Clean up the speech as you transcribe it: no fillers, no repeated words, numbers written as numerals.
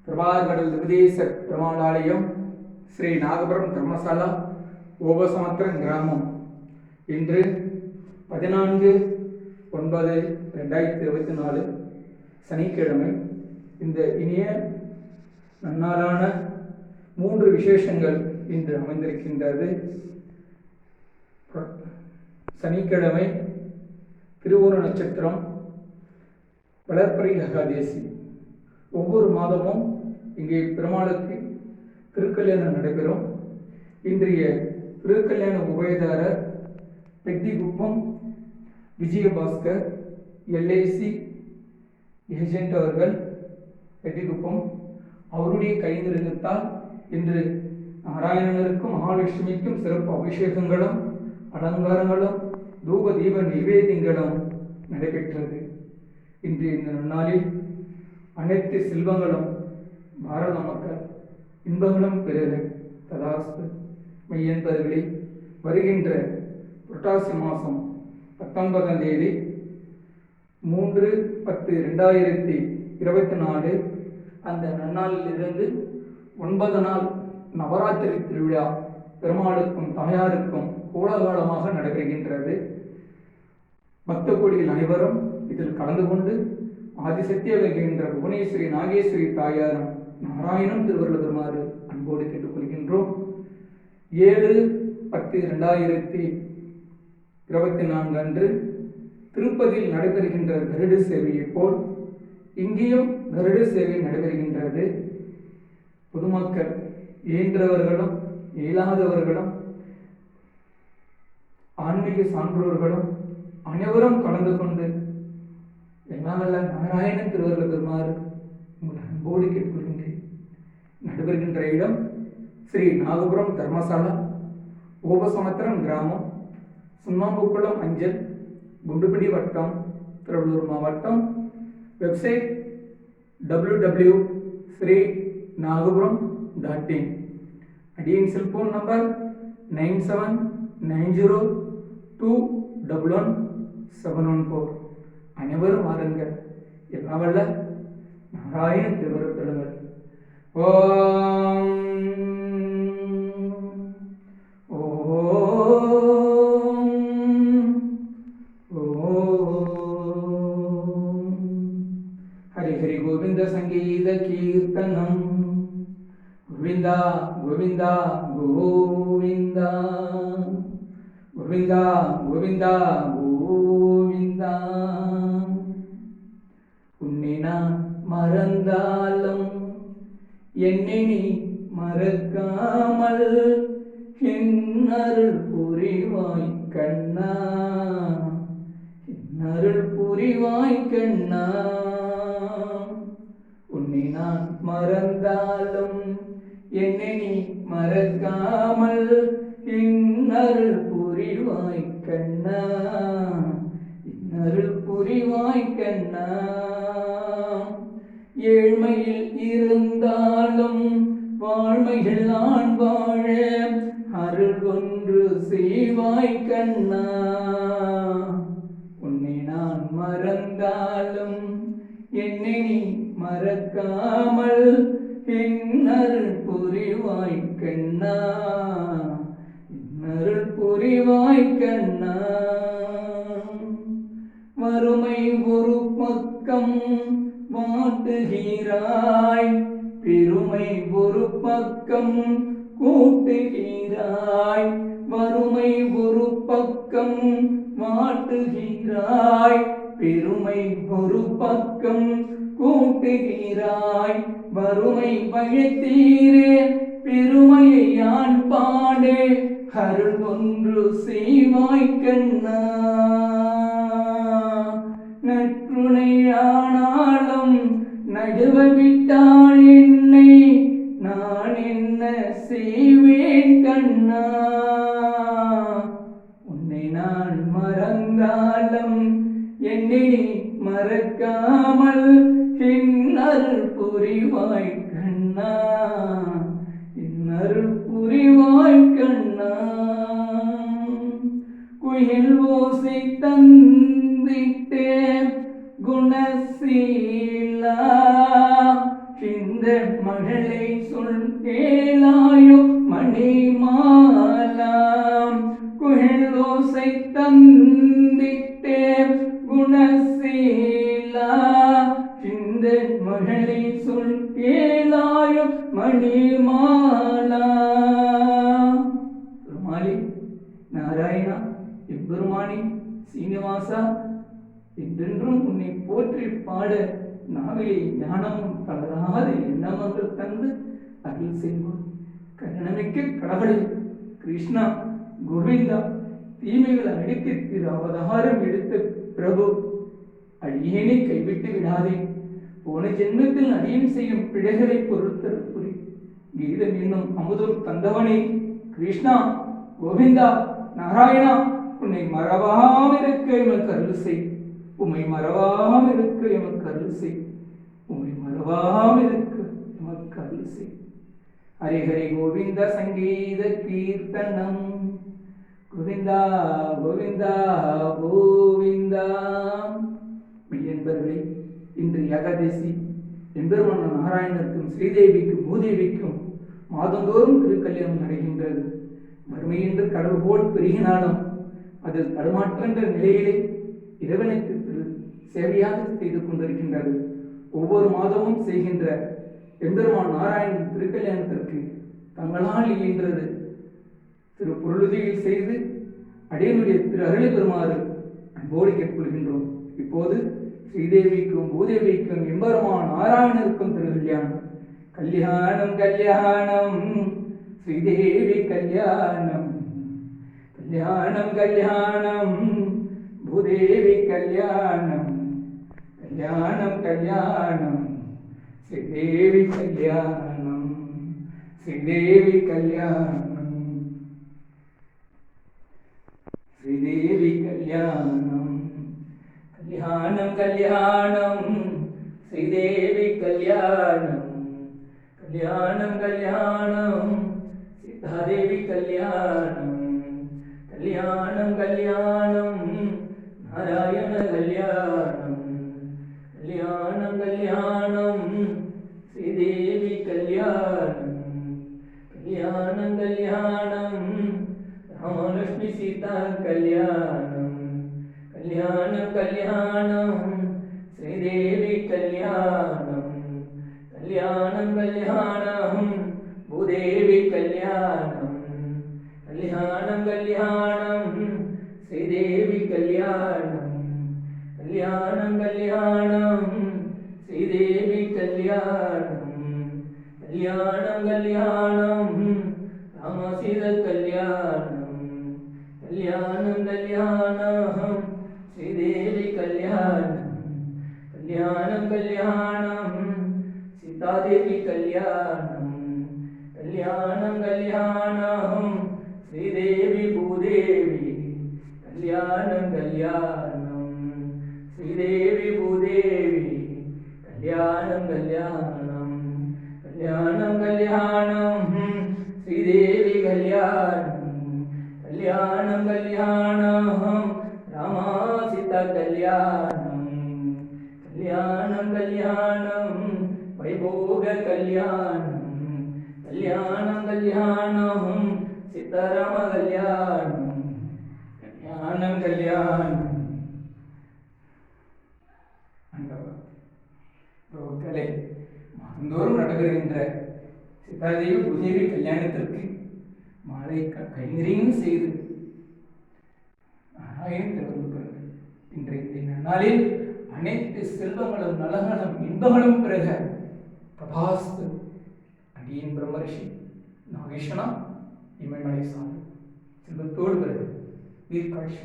பிரபாகடல் விதேச பிரமாணாலயம் ஸ்ரீ நாகபுரம் தர்மசாலா ஓபசமுத்திரம் கிராமம். இன்று 14/9/2024 சனிக்கிழமை. இந்த இனிய நன்னாளான 3 விசேஷங்கள் இன்று அமைந்திருக்கின்றது. சனிக்கிழமை திருவோண நட்சத்திரம், வளர்ப்பறை ஏகாதேசி. ஒவ்வொரு மாதமும் இங்கே பெருமாளுக்கு திருக்கல்யாணம் நடைபெறும். இன்றைய திருக்கல்யாண உபயதாரர் பெத்திகுப்பம் விஜயபாஸ்கர் எல்ஐசி ஏஜென்ட் அவர்கள். பெத்திகுப்பம் அவருடைய கைநிறுத்தால் இன்று நாராயணனுக்கும் மகாலட்சுமிக்கும் சிறப்பு அபிஷேகங்களும் அலங்காரங்களும் தூப தீப நிவேதியங்களும் நடைபெற்றது. இன்று இந்த நன்னாளில் அனைத்து செல்வங்களும் பாரத மக்கள் இன்பங்களும் பெறுக. ததாஸ்து. மெய்யன்பர்களே, வருகின்ற புரட்டாசி மாதம் 19ஆம் தேதி 3/10/2024 அந்த நன்னாளிலிருந்து 9 நாள் நவராத்திரி திருவிழா பெருமாளுக்கும் தாயாருக்கும் கோலாகலமாக நடைபெறுகின்றது. பக்த கோடிகள் அனைவரும் இதில் கலந்து கொண்டு ஆதிசக்தி விளங்குகின்ற புவனேஸ்வரி நாகேஸ்வரி தாயாரும் நாராயணன் திருவருள் பெறுமாறு அன்போடு கேட்டுக்கொள்கின்றோம். 7/10/2024 அன்று திருப்பதியில் நடைபெறுகின்ற கருட சேவையை போல் இங்கேயும் கருட சேவை நடைபெறுகின்றது. பொதுமக்கள் இயன்றவர்களும் இயலாதவர்களும் ஆன்மீக சான்றோர்களும் அனைவரும் கலந்து கொண்டு எல்லாம் வல்ல நாராயணன் திருவருள் பெறுமாறு உங்கள் அன்போடு கேட்கொள்கின்றேன். நடைபெறுகின்ற இடம் ஸ்ரீ நாகபுரம் தர்மசாலா ஓபசமுத்திரம் கிராமம், சுண்ணாம்புக்குளம் அஞ்சல், குண்டுபிடி வட்டம், திருவள்ளூர் மாவட்டம். Website www.sreenagapuram.in. அடியின் செல்போன் நம்பர் 9790211714. அனைவரும் வாருங்கள். எல்லாம் வல்ல நாராயண திருவருள் பெறுங்கள். ஓம் ஹரி ஹரி கோவிந்த சங்கீத கீர்த்தனம். கோவிந்தா கோவிந்தா கோவிந்தா கோவிந்தா கோவிந்தா கோவிந்தா. உன்னை நான் மறந்தாலும் என்னை நீ மறக்காமல் என் அருள் புரிவாய் கண்ணா, என் அருள் புரிவாய் கண்ணா. உன்னை நான் மறந்தாலும் என்னை நீ மறக்காமல் என் அருள் புரிவாய் கண்ணா, என் அருள் புரிவாய் கண்ணா. ஏழ்மையில் இருந்தாலும் வாழ்மையில் நான் வாழ அருள் ஒன்று ஒன்று செய்வாய் கண்ணா. உன்னை நான் மறந்தாலும் என்னை நீ மறக்காமல் இன்னருள் புரிவாய் கண்ணா. இன்னருள் புரிவாய் கண்ணா. வறுமை ஒரு பக்கம் வாட்டுகிறாய், பெருமை ஒரு பக்கம் கூட்டுகிறாய். வறுமை ஒரு பக்கம் வாட்டுகிறாய், பெருமை ஒரு பக்கம் கூட்டுகிறாய். வறுமை பயத்தீரே பெருமையை யான் பாடே, அருள் ஒன்று செய்வாய் கண்ணா. நற்றுணையானாலும் நடுவ விட்டால் என்னை நான் என்ன செய்வேன் கண்ணா. உன்னை நான் மறந்தாலும் என்னை மறக்காமல் இன்னருள் புரிவாய் கண்ணா. இன்னருள் புரிவாய் கண்ணா. குயில் ஓசை தந்திட்டே குணசீலா, இந்த மகளை சொல் கேளாயோ மணிமாலாம். குயில் ஓசை தந்திட்டே குணசீலா, இந்த மகளை சொல் கேளாயோ மணிமாலா. பெருமாளி நாராயணா, எம்பெருமானி சீனிவாசா, என்றென்றும் உன்னை போற்றி பாட நாவிலே ஞானமும் தளராத எண்ணமங்கள் தந்து அருள் செய்வோம். கருணமிக்க கடவுளே கிருஷ்ணா, கோவிந்தா, தீமைகளை அடித்து திரு அவதாரம் எடுத்த பிரபு, அடியேனை கைவிட்டு விடாதே. போன ஜென்மத்தில் அடியேன் செய்யும் பிழைகளை பொருட்தல் புரி. கீதம் என்னும் அமுதம் தந்தவனே கிருஷ்ணா, கோவிந்தா, நாராயணா, உன்னை மறவாமிருக்க எமக்கு அருள் செய். உம்மை மறவாமிருக்க எமக்கு அருள் செய். உம்மை மறவாமிருக்க எமக்கு அருள் செய். ஹரி ஹரி கோவிந்த சங்கீத கீர்த்தனம். கோவிந்தா கோவிந்தா கோவிந்தா. மெய்யன்பர்களே, இன்று ஏகாதசி எம்பெருமான நாராயணனுக்கும் ஸ்ரீதேவிக்கும் பூதேவிக்கும் மாதந்தோறும் திருக்கல்யாணம் நடக்கின்றது. வறுமையின்று கடவுள் போல் பெருகினாலும் அது தடுமாற்றன்ற நிலையிலே இறைவனுக்கு சேவையாக செய்து கொண்டிருக்கின்றது. ஒவ்வொரு மாதமும் செய்கின்ற எம்பெருமான் நாராயணன் திருக்கல்யாணத்திற்கு தங்களால் இயன்றது திரு பொருளுதவியில் செய்து அடியனுடைய திரு அருளை பெறுமாறு அன்போடு கேட்டுக்கொள்கின்றோம். இப்போது ஸ்ரீதேவிக்கும் பூதேவிக்கும் எம்பெருமான் நாராயணருக்கும் திரு கல்யாணம். கல்யாணம் கல்யாணம் ஸ்ரீதேவி கல்யாணம். கல்யாணம் கல்யாணம் பூதேவி கல்யாணம். கல்யாணம் கல்யாணம் ஸ்ரீதேவி கல்யாணம். ஸ்ரீதேவி கல்யாணம். ஸ்ரீதேவி கல்யாணம். கல்யாணம் கல்யாணம் ஸ்ரீதேவி கல்யாணம். கல்யாணம் கல்யாணம் சீதாதேவி கல்யாணம். கல்யாணம் கல்யாணம் நாராயண கல்யாணம். கல்யாணம் கல்யாணம் ஸ்ரீதேவி கல்யாணம். கல்யாணம் கல்யாணம் ராமலட்சுமி சீதா கல்யாணம். கல்யாணம் கல்யாணம் ஸ்ரீதேவி கல்யாணம். கல்யாணம் கல்யாணம் பூதேவி கல்யாணம். கல்யாணம் கல்யாணம் ஸ்ரீதேவி கல்யாணம். கல்யாணம் கல்யாணம் ஸ்ரீதேவி கல்யாணம். கல்யாணம் கல்யாணம் ராமசீத கல்யாணம். கல்யாணம் கல்யாணம் ஸ்ரீதேவி கல்யாணம். கல்யாணம் கல்யாணம் சீதாதேவி கல்யாணம். கல்யாணம் கல்யாணம் ஸ்ரீதேவி பூதேவி. கல்யாணம் கல்யாணம் ஸ்ரீதேவி பூதேவி. கல்யாணம் கல்யாணம். கல்யாணம் கல்யாணம் ஸ்ரீதேவி கல்யாணம். கல்யாணம் கல்யாணம் ராமா சீதா கல்யாணம் கல்யாணம் கல்யாணம் வைபோக கல்யாணம் கல்யாணம் கல்யாணம் சீதாராம கல்யாணம் கல்யாணம் கல்யாணம். கலை மாதந்தோறும் நடைபெறுகின்ற சீதாதேவி பூதேவி கல்யாணத்திற்கு மாலை கைங்கரியும் செய்து நாராயணன் திறந்து இன்றைய நாளில் அனைத்து செல்வங்களும் நலங்களும் இன்பங்களும் பிறக பிரபாஸ்து அடியின் பிரம்மரிஷி நாகேஸ்வரா இமயமலை சாமி செல்வத்தோடு பிறகு தீர்க்காட்சி